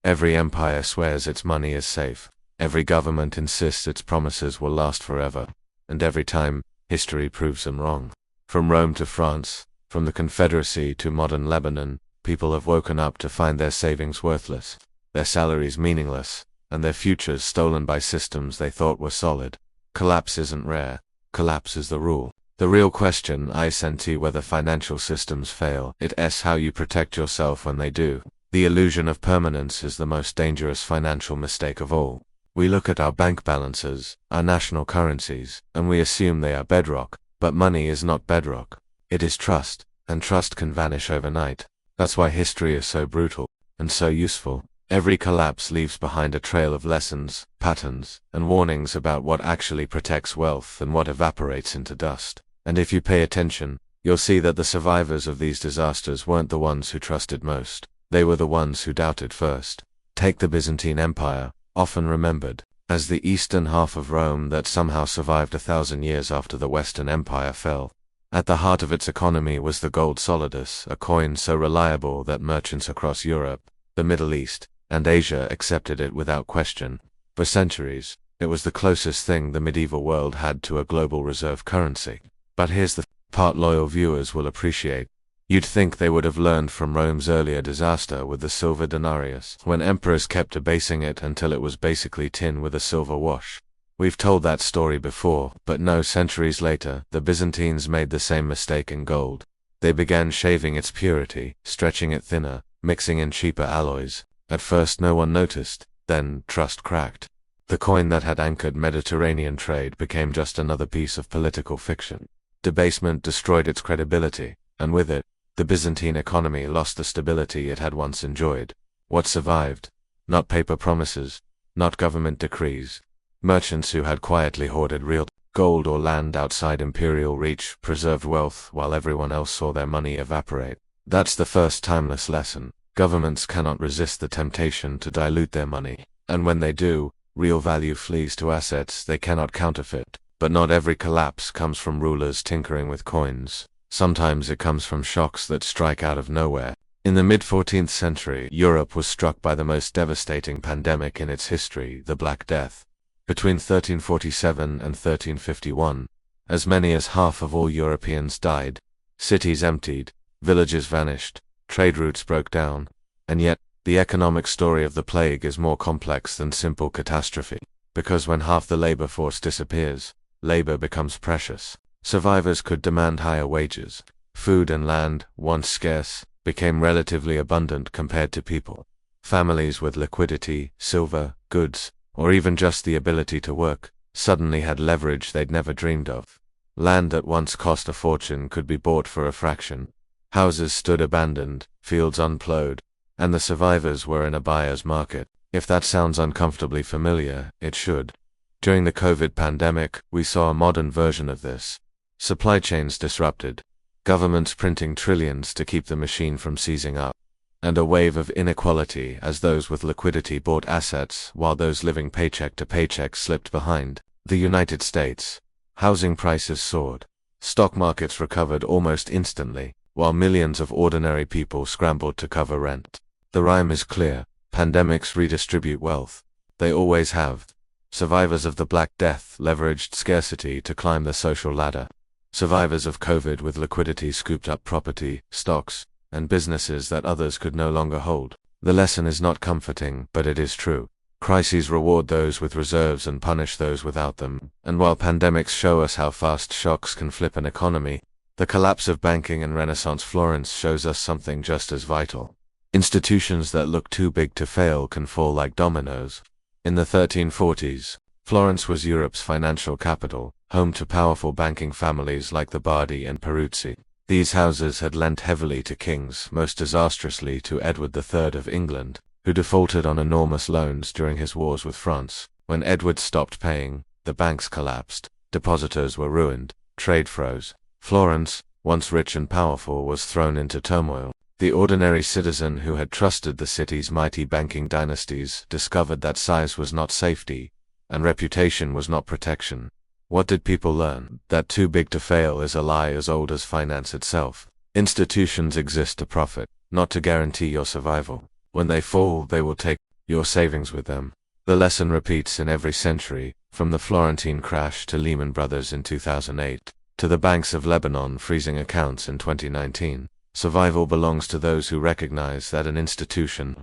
Every empire swears its money is safe. Every government insists its promises will last forever. And every time, history proves them wrong. From Rome to France, from the Confederacy to modern Lebanon, people have woken up to find their savings worthless, their salaries meaningless, and their futures stolen by systems they thought were solid. Collapse isn't rare. Collapse is the rule. The real question isn't whether financial systems fail, it's how you protect yourself when they do. The illusion of permanence is the most dangerous financial mistake of all. We look at our bank balances, our national currencies, and we assume they are bedrock, but money is not bedrock. It is trust, and trust can vanish overnight. That's why history is so brutal, and so useful. Every collapse leaves behind a trail of lessons, patterns, and warnings about what actually protects wealth and what evaporates into dust. And if you pay attention, you'll see that the survivors of these disasters weren't the ones who trusted most. They were the ones who doubted first. Take the Byzantine Empire, often remembered as the eastern half of Rome that somehow survived 1,000 years after the Western Empire fell. At the heart of its economy was the gold solidus, a coin so reliable that merchants across Europe, the Middle East, and Asia accepted it without question. For centuries, it was the closest thing the medieval world had to a global reserve currency. But here's the part loyal viewers will appreciate. You'd think they would have learned from Rome's earlier disaster with the silver denarius, when emperors kept debasing it until it was basically tin with a silver wash. We've told that story before, but no, centuries later, the Byzantines made the same mistake in gold. They began shaving its purity, stretching it thinner, mixing in cheaper alloys. At first no one noticed, then trust cracked. The coin that had anchored Mediterranean trade became just another piece of political fiction. Debasement destroyed its credibility, and with it, the Byzantine economy lost the stability it had once enjoyed. What survived? Not paper promises, not government decrees. Merchants who had quietly hoarded real gold or land outside imperial reach preserved wealth while everyone else saw their money evaporate. That's the first timeless lesson. Governments cannot resist the temptation to dilute their money, and when they do, real value flees to assets they cannot counterfeit. But not every collapse comes from rulers tinkering with coins. Sometimes it comes from shocks that strike out of nowhere. In the mid-14th century, Europe was struck by the most devastating pandemic in its history, the Black Death. Between 1347 and 1351, as many as half of all Europeans died. Cities emptied, villages vanished, trade routes broke down. And yet, the economic story of the plague is more complex than simple catastrophe. Because when half the labor force disappears, labor becomes precious. Survivors could demand higher wages. Food and land, once scarce, became relatively abundant compared to people. Families with liquidity, silver, goods, or even just the ability to work, suddenly had leverage they'd never dreamed of. Land that once cost a fortune could be bought for a fraction. Houses stood abandoned, fields unplowed, and the survivors were in a buyer's market. If that sounds uncomfortably familiar, it should. During the COVID pandemic, we saw a modern version of this. Supply chains disrupted, governments printing trillions to keep the machine from seizing up, and a wave of inequality as those with liquidity bought assets while those living paycheck to paycheck slipped behind. The United States. Housing prices soared. Stock markets recovered almost instantly, while millions of ordinary people scrambled to cover rent. The rhyme is clear. Pandemics redistribute wealth. They always have. Survivors of the Black Death leveraged scarcity to climb the social ladder. Survivors of COVID with liquidity scooped up property, stocks, and businesses that others could no longer hold. The lesson is not comforting, but it is true. Crises reward those with reserves and punish those without them. And while pandemics show us how fast shocks can flip an economy, the collapse of banking in Renaissance Florence shows us something just as vital. Institutions that look too big to fail can fall like dominoes. In the 1340s, Florence was Europe's financial capital, home to powerful banking families like the Bardi and Peruzzi. These houses had lent heavily to kings, most disastrously to Edward III of England, who defaulted on enormous loans during his wars with France. When Edward stopped paying, the banks collapsed, depositors were ruined, trade froze. Florence, once rich and powerful, was thrown into turmoil. The ordinary citizen who had trusted the city's mighty banking dynasties discovered that size was not safety, and reputation was not protection. What did people learn? That too big to fail is a lie as old as finance itself. Institutions exist to profit, not to guarantee your survival. When they fall, they will take your savings with them. The lesson repeats in every century, from the Florentine crash to Lehman Brothers in 2008, to the banks of Lebanon freezing accounts in 2019. Survival belongs to those who recognize that an institution's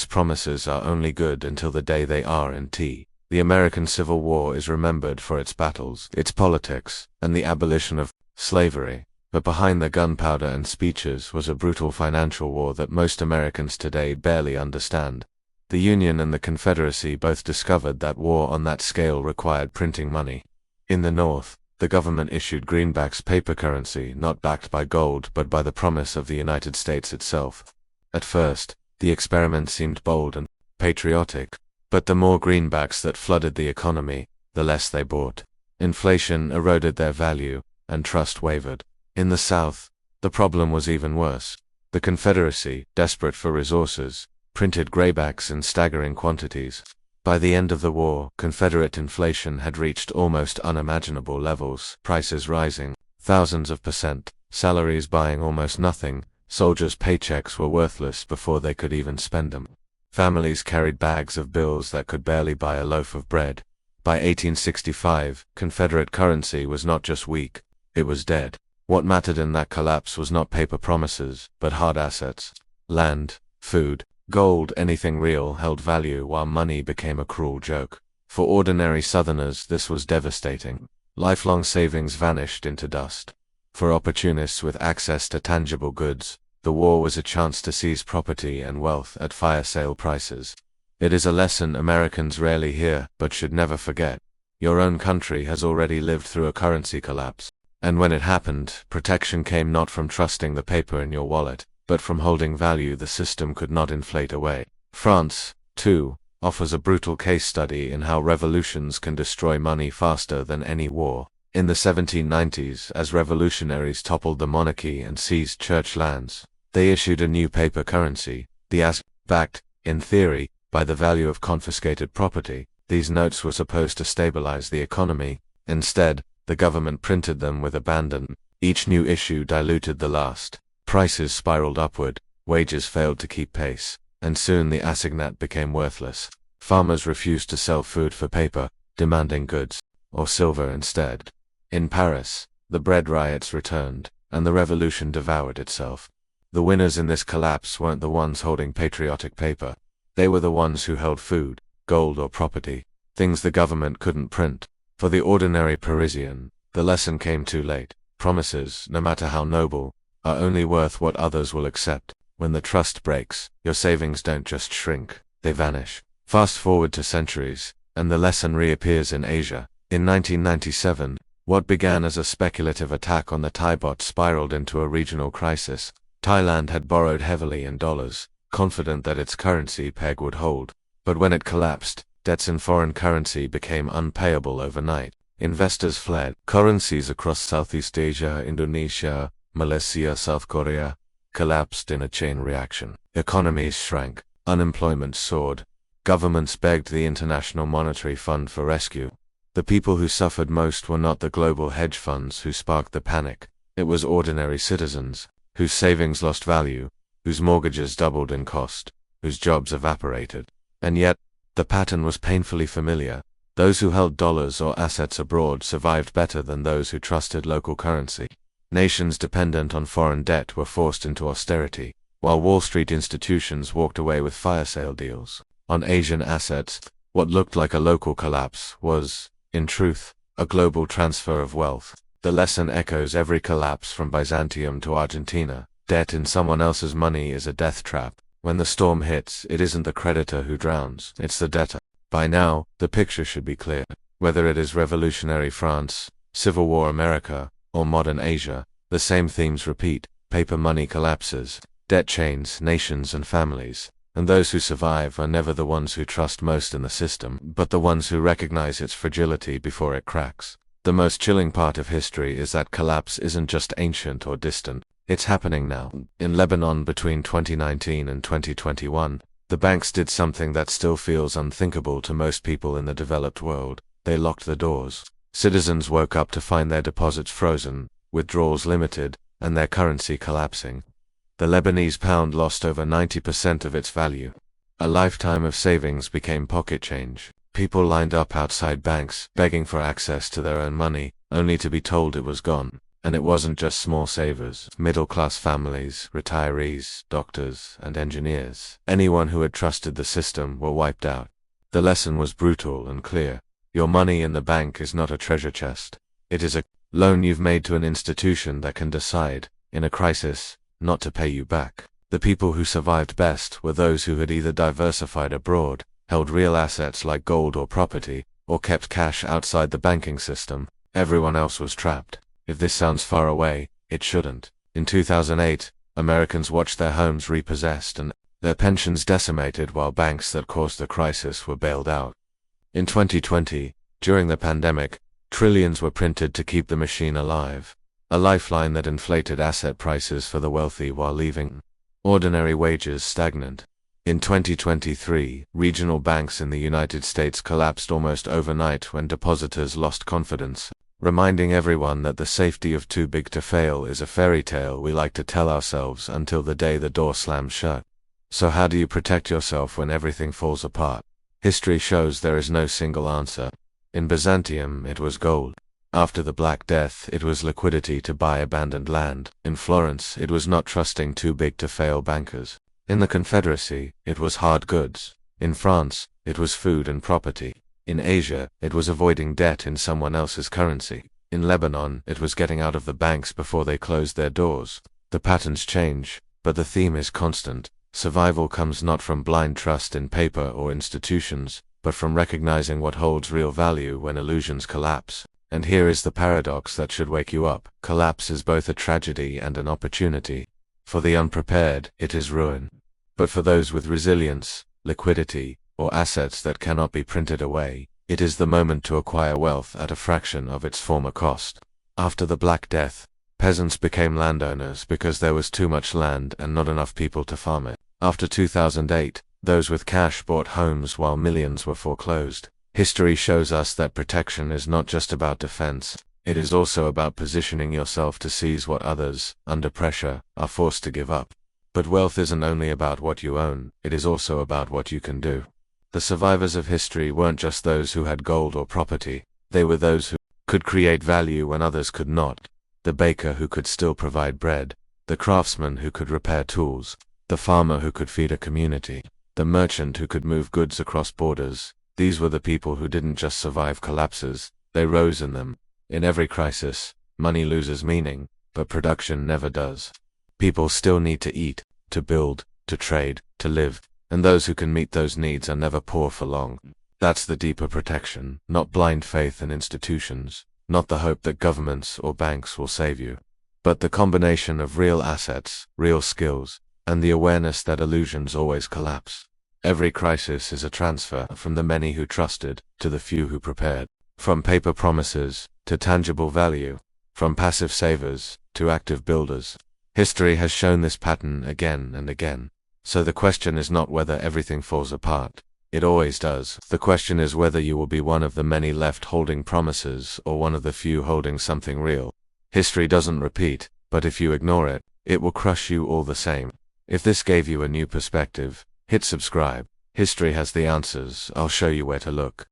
promises are only good until the day they aren't. The American Civil War is remembered for its battles, its politics, and the abolition of slavery. But behind the gunpowder and speeches was a brutal financial war that most Americans today barely understand. The Union and the Confederacy both discovered that war on that scale required printing money. In the North, the government issued greenbacks paper currency not backed by gold but by the promise of the United States itself. At first, the experiment seemed bold and patriotic, but the more greenbacks that flooded the economy, the less they bought. Inflation eroded their value, and trust wavered. In the South, the problem was even worse. The Confederacy, desperate for resources, printed graybacks in staggering quantities. By the end of the war, Confederate inflation had reached almost unimaginable levels, prices rising, thousands of %, salaries buying almost nothing, soldiers' paychecks were worthless before they could even spend them. Families carried bags of bills that could barely buy a loaf of bread. By 1865, Confederate currency was not just weak, it was dead. What mattered in that collapse was not paper promises, but hard assets. Land, food, gold, anything real held value while money became a cruel joke. For ordinary Southerners this was devastating. Lifelong savings vanished into dust. For opportunists with access to tangible goods, the war was a chance to seize property and wealth at fire sale prices. It is a lesson Americans rarely hear but should never forget. Your own country has already lived through a currency collapse. And when it happened, protection came not from trusting the paper in your wallet, but from holding value the system could not inflate away. France, too, offers a brutal case study in how revolutions can destroy money faster than any war. In the 1790s, as revolutionaries toppled the monarchy and seized church lands, they issued a new paper currency, the as, backed, in theory, by the value of confiscated property. These notes were supposed to stabilize the economy. Instead, the government printed them with abandon. Each new issue diluted the last. Prices spiraled upward, wages failed to keep pace, and soon the assignat became worthless. Farmers refused to sell food for paper, demanding goods, or silver instead. In Paris, the bread riots returned, and the revolution devoured itself. The winners in this collapse weren't the ones holding patriotic paper. They were the ones who held food, gold or property, things the government couldn't print. For the ordinary Parisian, the lesson came too late. Promises, no matter how noble, are only worth what others will accept. When the trust breaks, your savings don't just shrink, they vanish. Fast forward to centuries, and the lesson reappears in Asia. In 1997, what began as a speculative attack on the Thai baht spiraled into a regional crisis. Thailand had borrowed heavily in dollars, confident that its currency peg would hold. But when it collapsed, debts in foreign currency became unpayable overnight. Investors fled. Currencies across Southeast Asia, Indonesia, Malaysia, South Korea collapsed in a chain reaction. Economies shrank. Unemployment soared. Governments begged the International Monetary Fund for rescue. The people who suffered most were not the global hedge funds who sparked the panic. It was ordinary citizens, whose savings lost value, whose mortgages doubled in cost, whose jobs evaporated. And yet, the pattern was painfully familiar. Those who held dollars or assets abroad survived better than those who trusted local currency. Nations dependent on foreign debt were forced into austerity, while Wall Street institutions walked away with fire sale deals. On Asian assets, what looked like a local collapse was, in truth, a global transfer of wealth. The lesson echoes every collapse from Byzantium to Argentina. Debt in someone else's money is a death trap. When the storm hits, it isn't the creditor who drowns, it's the debtor. By now, the picture should be clear. Whether it is revolutionary France, Civil War America, or modern Asia, the same themes repeat. Paper money collapses, debt chains nations and families, and those who survive are never the ones who trust most in the system, but the ones who recognize its fragility before it cracks. The most chilling part of history is that collapse isn't just ancient or distant. It's happening now. In Lebanon between 2019 and 2021, the banks did something that still feels unthinkable to most people in the developed world. They locked the doors. Citizens woke up to find their deposits frozen, withdrawals limited, and their currency collapsing. The Lebanese pound lost over 90% of its value. A lifetime of savings became pocket change. People lined up outside banks, begging for access to their own money, only to be told it was gone. And it wasn't just small savers, middle-class families, retirees, doctors, and engineers. Anyone who had trusted the system were wiped out. The lesson was brutal and clear. Your money in the bank is not a treasure chest. It is a loan you've made to an institution that can decide, in a crisis, not to pay you back. The people who survived best were those who had either diversified abroad, held real assets like gold or property, or kept cash outside the banking system. Everyone else was trapped. If this sounds far away, it shouldn't. In 2008, Americans watched their homes repossessed and their pensions decimated while banks that caused the crisis were bailed out. In 2020, during the pandemic, trillions were printed to keep the machine alive, a lifeline that inflated asset prices for the wealthy while leaving ordinary wages stagnant. In 2023, regional banks in the United States collapsed almost overnight when depositors lost confidence, reminding everyone that the safety of too big to fail is a fairy tale we like to tell ourselves until the day the door slams shut. So how do you protect yourself when everything falls apart? History shows there is no single answer. In Byzantium, it was gold. After the Black Death, it was liquidity to buy abandoned land. In Florence, it was not trusting too big to fail bankers. In the Confederacy, it was hard goods. In France, it was food and property. In Asia, it was avoiding debt in someone else's currency. In Lebanon, it was getting out of the banks before they closed their doors. The patterns change, but the theme is constant. Survival comes not from blind trust in paper or institutions, but from recognizing what holds real value when illusions collapse. And here is the paradox that should wake you up. Collapse is both a tragedy and an opportunity. For the unprepared, it is ruin. But for those with resilience, liquidity, or assets that cannot be printed away, it is the moment to acquire wealth at a fraction of its former cost. After the Black Death, peasants became landowners because there was too much land and not enough people to farm it. After 2008, those with cash bought homes while millions were foreclosed. History shows us that protection is not just about defense, it is also about positioning yourself to seize what others, under pressure, are forced to give up. But wealth isn't only about what you own, it is also about what you can do. The survivors of history weren't just those who had gold or property, they were those who could create value when others could not. The baker who could still provide bread, the craftsman who could repair tools, the farmer who could feed a community, the merchant who could move goods across borders. These were the people who didn't just survive collapses, they rose in them. In every crisis, money loses meaning, but production never does. People still need to eat, to build, to trade, to live, and those who can meet those needs are never poor for long. That's the deeper protection, not blind faith in institutions, not the hope that governments or banks will save you, but the combination of real assets, real skills, and the awareness that illusions always collapse. Every crisis is a transfer from the many who trusted to the few who prepared, from paper promises to tangible value, from passive savers to active builders. History has shown this pattern again and again. So the question is not whether everything falls apart. It always does. The question is whether you will be one of the many left holding promises or one of the few holding something real. History doesn't repeat, but if you ignore it, it will crush you all the same. If this gave you a new perspective, hit subscribe. History has the answers, I'll show you where to look.